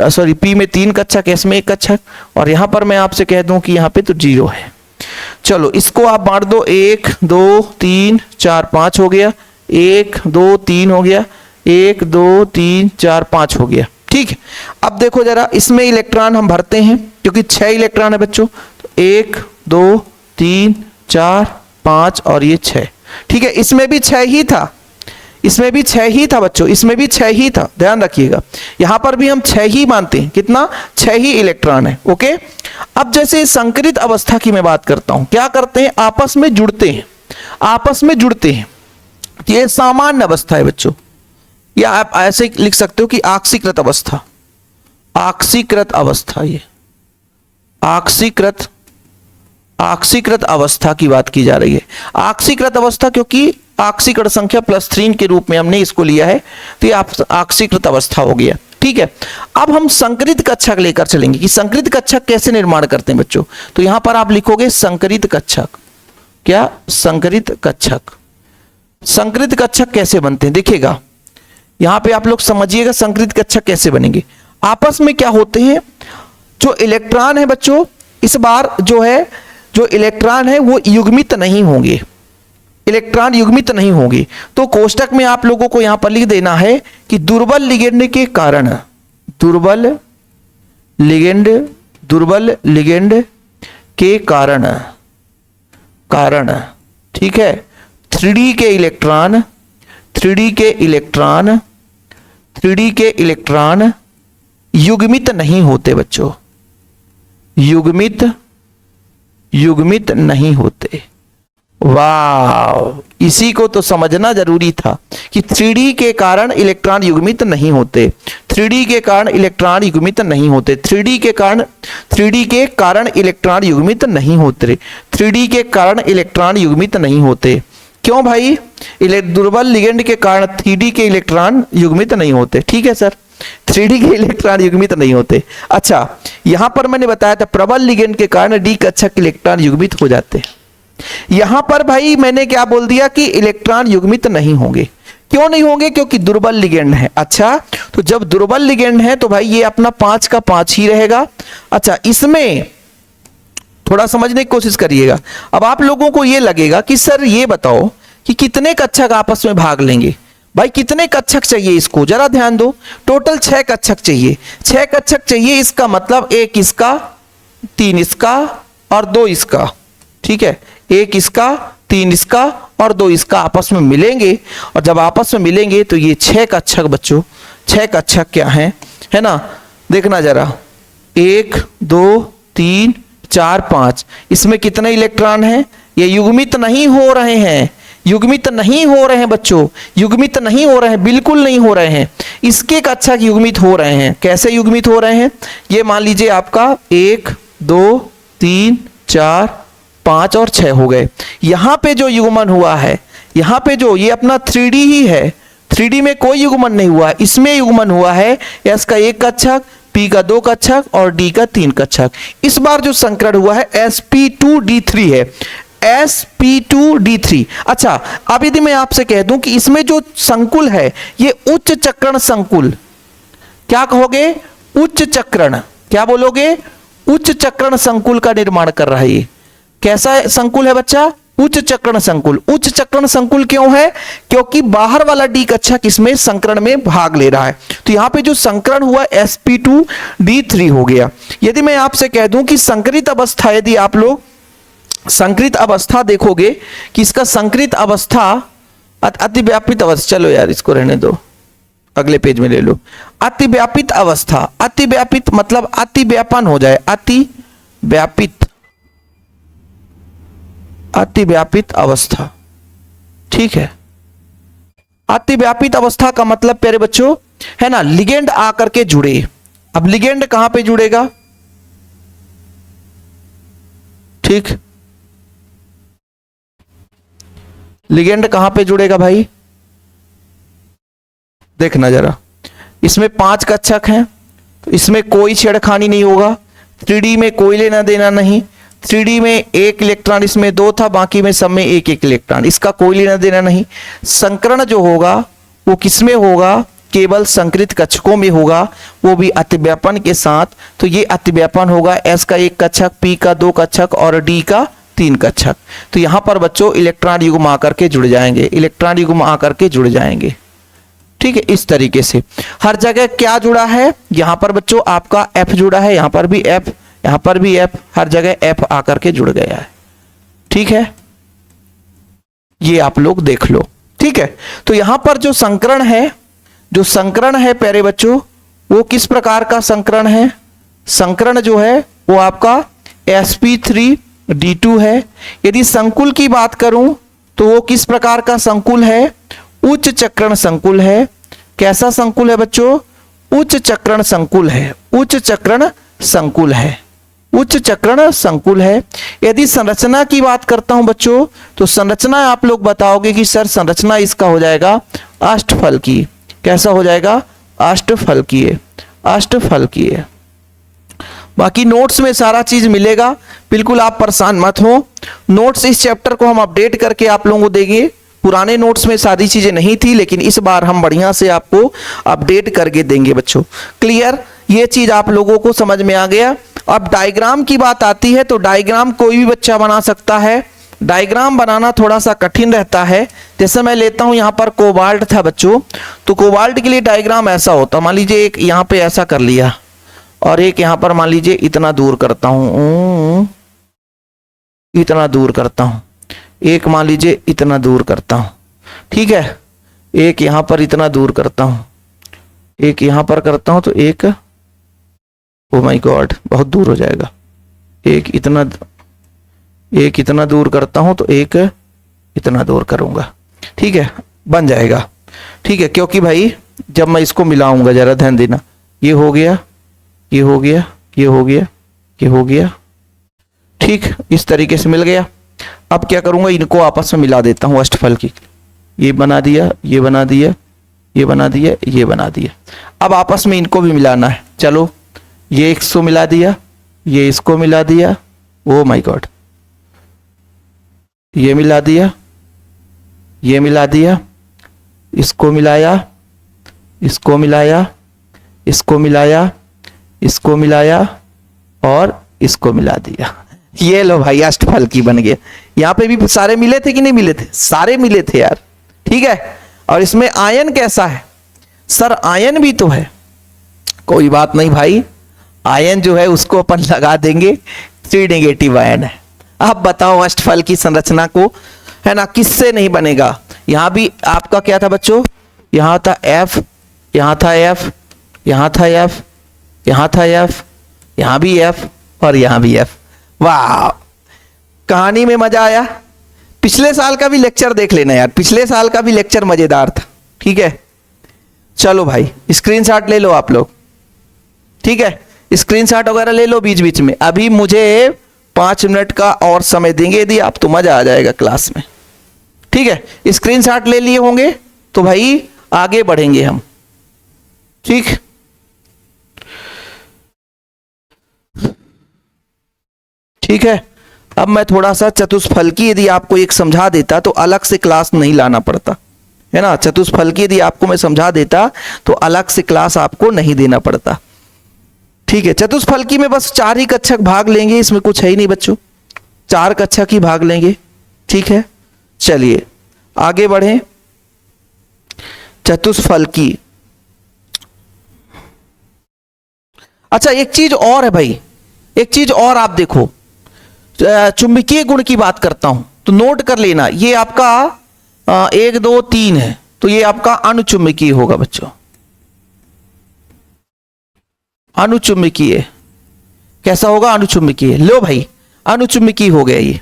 सॉरी P में 3 कक्षक, S में 1 कक्षक, और यहां पर मैं आपसे कह दूं कि यहां पे तो 0 है। चलो इसको आप बांट दो, 1 2 3 4 5 हो गया, 1 2 3 हो गया, 1 2 3 4 5 हो गया। ठीक है, अब देखो जरा इसमें इलेक्ट्रॉन हम भरते हैं क्योंकि 6 इलेक्ट्रॉन है बच्चों, तो 1 2 3 4 5 और ये 6। ठीक है, इसमें भी 6 ही था, इसमें भी 6 ही था बच्चों, इसमें भी 6 ही था, ध्यान रखिएगा। यहां पर भी हम 6 ही मानते हैं, कितना 6 ही इलेक्ट्रॉन है। ओके, अब जैसे संकरित अवस्था की मैं बात करता हूं, क्या करते हैं आपस में जुड़ते हैं, आपस में जुड़ते हैं। ये सामान्य अवस्था है बच्चों, या आप ऐसे लिख सकते हो कि आक्सीकृत अवस्था, आक्सीकृत अवस्था, ये आक्सीकृत, आक्सीकृत अवस्था की बात की जा रही है। आक्सीकृत अवस्था क्योंकि आक्सीकरण संख्या +3 के रूप में हमने इसको लिया है, तो ये आक्सीकृत अवस्था हो गया। ठीक है, अब हम संकरित कक्षक लेकर चलेंगे कि संकरित कक्षक कैसे निर्माण करते हैं बच्चों। तो यहां पर आप लिखोगे संकरित कक्षक, क्या संकरित कक्षक, संकरित कक्षक कैसे बनते हैं देखिएगा, यहां पे आप लोग समझिएगा संकरित कक्षक कैसे बनेंगे। आपस में क्या होते हैं, जो इलेक्ट्रॉन है बच्चों, इस बार जो है जो इलेक्ट्रॉन है वो युग्मित नहीं होंगे, इलेक्ट्रॉन युग्मित नहीं होंगे। तो कोष्टक में आप लोगों को यहां पर लिख देना है कि दुर्बल लिगेंड के कारण, दुर्बल लिगेंड के कारण ठीक है 3D के इलेक्ट्रॉन युग्मित नहीं होते बच्चों, युग्मित नहीं होते। वाह, इसी को तो समझना जरूरी था कि 3D के कारण इलेक्ट्रॉन युग्मित नहीं होते, 3D के कारण इलेक्ट्रॉन युग्मित नहीं होते, 3D के कारण इलेक्ट्रॉन युग्मित नहीं होते, 3D के कारण इलेक्ट्रॉन युग्मित नहीं होते। क्यों भाई? दुर्बल लिगेंड के कारण 3D के इलेक्ट्रॉन युग्मित नहीं होते। ठीक है सर, 3D के इलेक्ट्रॉन युग्मित नहीं होते। अच्छा, यहां पर मैंने बताया था प्रबल लिगेंड के कारण डी कक्षक इलेक्ट्रॉन युग्मित हो जाते हैं। यहां पर भाई मैंने क्या बोल दिया कि इलेक्ट्रॉन युग्मित नहीं होंगे। क्यों नहीं होंगे? क्योंकि दुर्बल लिगेंड है। अच्छा, तो जब दुर्बल लिगेंड है तो भाई ये अपना 5 का 5 ही रहेगा। अच्छा, इसमें थोड़ा समझने की कोशिश करिएगा। अब आप लोगों को ये लगेगा कि सर ये बताओ कि कितने कक्षक आपस में भाग लेंगे। भाई कितने कक्षक चाहिए इसको, जरा ध्यान दो। टोटल 6 कक्षक चाहिए, 6 कक्षक चाहिए। इसका मतलब 1 इसका, 3 इसका और 2 इसका। ठीक है, 1 इसका, 3 इसका और 2 इसका आपस में मिलेंगे। और जब आपस में मिलेंगे तो ये 6 कक्षक बच्चों, 6 कक्षक क्या हैं, है ना? देखना जरा, 1 2 3 4 5, इसमें कितने इलेक्ट्रॉन हैं? ये युग्मित नहीं हो रहे हैं, युग्मित नहीं हो रहे हैं बच्चों, युग्मित नहीं हो रहे हैं, बिल्कुल नहीं हो रहे हैं। इसके कक्षक युग्मित हो रहे हैं। कैसे युग्मित हो रहे हैं? ये मान लीजिए आपका 1 2 3 4 5 और 6 हो गए। यहां पे जो युग्मन हुआ है, यहां पे जो ये अपना 3D ही है, 3D में कोई युग्मन नहीं हुआ, इसमें युग्मन हुआ है S का 1 कक्षक, P का 2 कक्षक और D का 3 कक्षक। इस बार जो संकरण हुआ है sp2d3 है, sp2d3। अच्छा, अब यदि मैं आपसे कह दूं कि इसमें जो संकुल है ये उच्च चक्रण संकुल, क्या कहोगे? उच्च चक्रण। क्या बोलोगे? उच्च चक्रण संकुल का निर्माण कर रहा है। ये कैसा संकुल है बच्चा? उच्च चक्रण संकुल। उच्च चक्रण संकुल क्यों है? क्योंकि बाहर वाला डी कक्षक इसमें संकरण में भाग ले रहा है। तो यहां पे जो संकरण हुआ sp2d3 हो गया। यदि मैं आपसे कह दूं कि संकरित अवस्था, यदि आप लोग संकरित अवस्था देखोगे कि इसका संकरित अवस्था अतिव्यापित अवस्था, चलो यार इसको रहने दो, अगले पेज में ले लो। अतिव्यापित अवस्था, अतिव्यापित मतलब अतिव्यापन हो जाए, अतिव्यापित अवस्था। ठीक है, अतिव्यापित अवस्था का मतलब प्यारे बच्चों है ना, लिगेंड आकर के जुड़े। अब लिगेंड कहां पे जुड़ेगा? ठीक, लिगेंड कहां पे जुड़ेगा भाई? देखना जरा, इसमें 5 कक्षक हैं तो इसमें कोई छेड़खानी नहीं होगा। 3D में कोई लेना देना नहीं। 3D में 1 इलेक्ट्रॉन, इसमें 2 था, बाकी में सब में 1 इलेक्ट्रॉन, इसका कोई लेना देना नहीं। संकरण जो होगा वो किसमें होगा? केवल संकरित कक्षकों में होगा, वो भी अतिव्यापन के साथ। तो ये अतिव्यापन होगा, S का 1 कक्षक, P का 2 कक्षक और D का 3 कक्षक। तो यहां पर बच्चों इलेक्ट्रॉन युग्म आकर के जुड़ जाएंगे, इलेक्ट्रॉन युग्म आकर के जुड़ जाएंगे। ठीक है, इस तरीके से हर जगह क्या जुड़ा है? यहां पर बच्चों आपका F जुड़ा है, यहां पर भी F, यहां पर भी F, हर जगह F आकर के जुड़ गया है। ठीक है, ये आप लोग देख लो। ठीक है, तो यहां पर जो संकरण है, जो संकरण है प्यारे बच्चों, वो किस प्रकार का संकरण है? संकरण जो है वो आपका sp3d2 है। यदि संकुल की बात करूं तो वो किस प्रकार का संकुल है? उच्च चक्रण संकुल है। कैसा संकुल है बच्चों? उच्च चक्रण संकुल है, उच्च चक्रण संकुल है, उच्च चक्रण संकुल है। यदि संरचना की बात करता हूं बच्चों, तो संरचना आप लोग बताओगे कि सर संरचना इसका हो जाएगा अष्टफलकीय। कैसा हो जाएगा? अष्टफलकीय, अष्टफलकीय। बाकी नोट्स में सारा चीज मिलेगा, बिल्कुल आप परेशान मत हो। नोट्स इस चैप्टर को हम अपडेट करके आप लोगों को देंगे। पुराने नोट्स में सारी चीजें नहीं थी, लेकिन इस बार हम बढ़िया से आपको अपडेट करके देंगे बच्चों। क्लियर? ये चीज आप लोगों को समझ में आ गया। अब डायग्राम की बात आती है तो डायग्राम कोई भी बच्चा बना सकता है, डायग्राम बनाना थोड़ा सा कठिन रहता है। जैसे मैं लेता हूं यहां पर कोबाल्ट था बच्चों, तो कोबाल्ट के लिए डायग्राम ऐसा होता, मान लीजिए एक यहां पे ऐसा कर लिया और एक यहां पर मान लीजिए इतना दूर करता हूं, इतना दूर करता हूं, एक मान लीजिए इतना दूर करता हूं, ठीक है, एक यहां पर इतना दूर करता हूं, एक यहां पर करता हूं, तो एक, ओ माय गॉड बहुत दूर हो जाएगा, एक इतना दूर करता हूं तो एक इतना दूर करूंगा, ठीक है, बन जाएगा, ठीक है। क्योंकि भाई जब मैं इसको मिलाऊंगा, जरा ध्यान देना, ये हो गया, ये हो गया, ये हो गया, ये हो गया, ठीक, इस तरीके से मिल गया। अब क्या करूंगा, इनको आपस में मिला देता हूं अष्टफल की, ये बना दिया, ये बना दिया, ये बना दिया, ये बना दिया। अब आपस में इनको भी मिलाना है, चलो ये इसको मिला दिया, ये इसको मिला दिया, ओ माय गॉड, ये मिला दिया, ये मिला दिया, इसको मिलाया, इसको मिलाया, इसको मिलाया, इसको मिलाया और इसको मिला दिया। ये लो भाई अष्टफल की बन गया। यहां पे भी सारे मिले थे कि नहीं मिले थे? सारे मिले थे यार, ठीक है। और इसमें आयन कैसा है सर? आयन भी तो है, कोई बात नहीं भाई, आयन जो है उसको अपन लगा देंगे, 3 नेगेटिव आयन है। अब बताओ अष्टफल की संरचना को, है ना, किससे नहीं बनेगा? यहां भी आपका क्या था बच्चों, यहां था F, यहां था F, यहां था F, यहां था F, यहां भी F और यहां भी F। वाह, कहानी में मजा आया। पिछले साल का भी लेक्चर देख लेना यार, पिछले साल का भी लेक्चर मजेदार था, ठीक है। चलो भाई स्क्रीनशॉट ले लो आप लोग, ठीक है, स्क्रीनशॉट वगैरह ले लो बीच बीच में। अभी मुझे 5 मिनट का और समय देंगे यदि आप, तो मजा आ जाएगा क्लास में, ठीक है। स्क्रीनशॉट ले लिए होंगे तो भाई आगे बढ़ेंगे हम, ठीक। ठीक है, अब मैं थोड़ा सा चतुष्फलकी यदि आपको एक समझा देता तो अलग से क्लास नहीं लाना पड़ता, है ना। चतुष्फलकी यदि आपको मैं समझा देता तो अलग से क्लास आपको नहीं देना पड़ता, ठीक है। चतुष्फलकी में बस 4 ही कक्षक भाग लेंगे, इसमें कुछ है ही नहीं बच्चों, 4 कक्षक ही भाग लेंगे, ठीक है। चलिए आगे बढ़ें। चतुष्फलकी, अच्छा एक चीज और है भाई, एक चीज और आप देखो, चुंबकीय गुण की बात करता हूं तो नोट कर लेना, ये आपका 1 2 3 है, तो ये आपका अनुचुंबकीय होगा बच्चों। अनुचुंबकीय कैसा होगा? अनुचुंबकीय। लो भाई अनुचुंबकीय हो गया, ये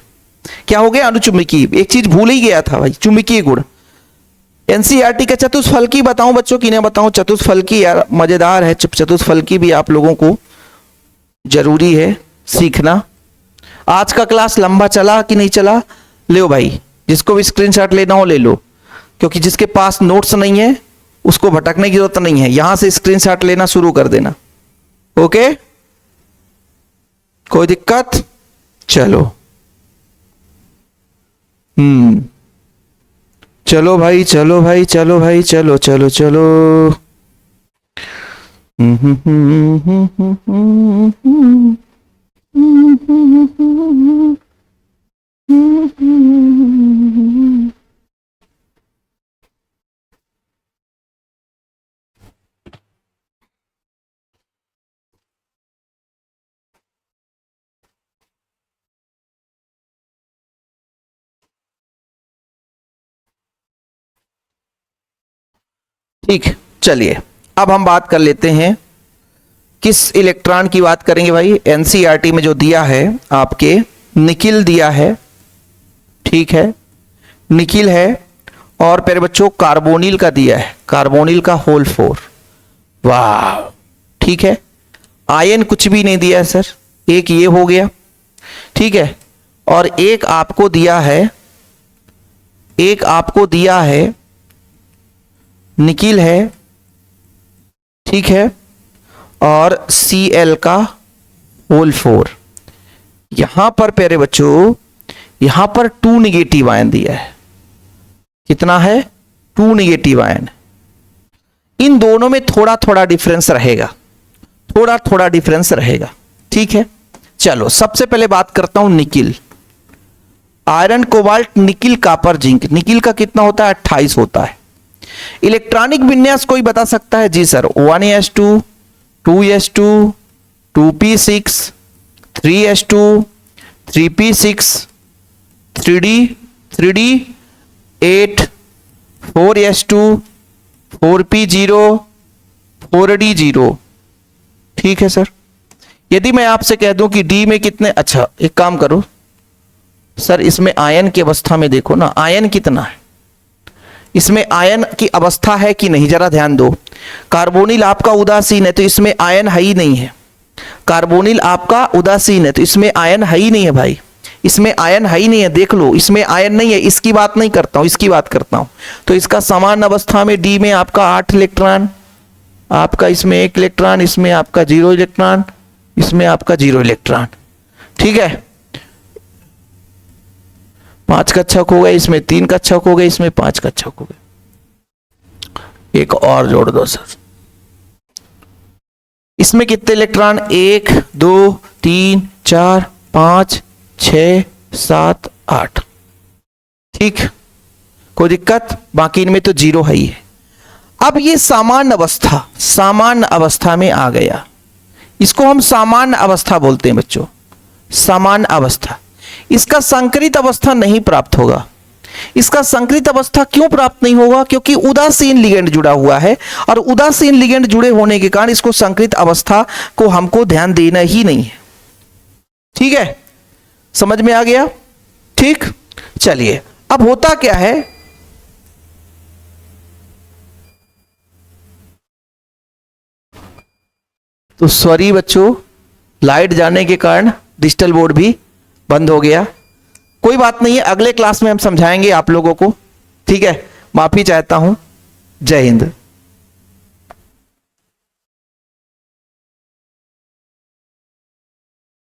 क्या हो गया? अनुचुंबकीय। एक चीज भूल ही गया था भाई, चुंबकीय गुण। एनसीईआरटी का चतुष्फलकी बताऊं बच्चों कि नहीं बताऊं? चतुष्फलकी यार मजेदार है, चतुष्फलकी भी आप लोगों को जरूरी है सीखना। आज का क्लास लंबा चला कि नहीं चला? ले भाई, जिसको भी स्क्रीनशॉट लेना हो ले लो, क्योंकि जिसके पास नोट्स नहीं है उसको भटकने की जरूरत नहीं है, यहां से स्क्रीनशॉट लेना शुरू कर देना, ओके। कोई दिक्कत? चलो चलो भाई, चलो भाई, चलो भाई, चलो चलो चलो। ठीक, चलिए अब हम बात कर लेते हैं, किस इलेक्ट्रॉन की बात करेंगे भाई? एनसीईआरटी में जो दिया है आपके, निकिल दिया है, ठीक है, निकिल है, और प्यारे बच्चों कार्बोनिल का दिया है, कार्बोनिल का होल 4। वाह, ठीक है। आयन कुछ भी नहीं दिया है सर, एक ये हो गया, ठीक है, और एक आपको दिया है, एक आपको दिया है निकिल है, ठीक है, और Cl का होल 4। यहां पर प्यारे बच्चों, यहां पर 2 नेगेटिव आयन दिया है। कितना है? 2 नेगेटिव आयन। इन दोनों में थोड़ा थोड़ा डिफरेंस रहेगा, थोड़ा थोड़ा डिफरेंस रहेगा, ठीक है। चलो सबसे पहले बात करता हूं nickel. Iron, cobalt, nickel, copper, zinc. Nickel का कितना होता है? 28 होता है। इलेक्ट्रॉनिक विन्यास कोई बता सकता है? जी sir, 1s2, 2s2, 2p6, 3s2, 3p6, 3d, 8, 4s2, 4p0, 4d0। ठीक है सर। यदि मैं आपसे कह दूं कि डी में कितने, अच्छा एक काम करो सर, इसमें आयन की अवस्था में देखो ना, आयन कितना है इसमें, आयन की अवस्था है कि नहीं, जरा ध्यान दो। कार्बोनिल आपका उदासीन है तो इसमें आयन है ही नहीं है। कार्बोनिल आपका उदासीन है तो इसमें आयन है ही नहीं है भाई, इसमें आयन है ही नहीं है, देख लो इसमें आयन नहीं है। इसकी बात नहीं करता हूं, इसकी बात करता हूं। तो इसका समान अवस्था में डी में आपका 8 इलेक्ट्रॉन, आपका इसमें 1 इलेक्ट्रॉन, इसमें आपका 0 इलेक्ट्रॉन, इसमें आपका 0 इलेक्ट्रॉन। ठीक है, 5 कक्षक हो गए, इसमें 3 कक्षक हो गए, इसमें 5 कक्षक हो गए। एक और जोड़ दो सर, इसमें कितने इलेक्ट्रॉन? 1 2 3 4 5 6 7 8। ठीक, कोई दिक्कत? बाकी इनमें तो 0 है ही है। अब ये सामान्य अवस्था में आ गया, इसको हम सामान्य अवस्था बोलते हैं बच्चों, सामान्य अवस्था। इसका संकरित अवस्था नहीं प्राप्त होगा। इसका संकरित अवस्था क्यों प्राप्त नहीं होगा? क्योंकि उदासीन लिगेंड जुड़ा हुआ है, और उदासीन लिगेंड जुड़े होने के कारण इसको संकरित अवस्था को हमको ध्यान देना ही नहीं है। ठीक है, समझ में आ गया? ठीक, चलिए अब होता क्या है, तो सॉरी बच्चों, लाइट जाने के कारण डिजिटल बोर्ड भी बंद हो गया। कोई बात नहीं है, अगले क्लास में हम समझाएंगे आप लोगों को। ठीक है, माफी चाहता हूं। जय हिंद।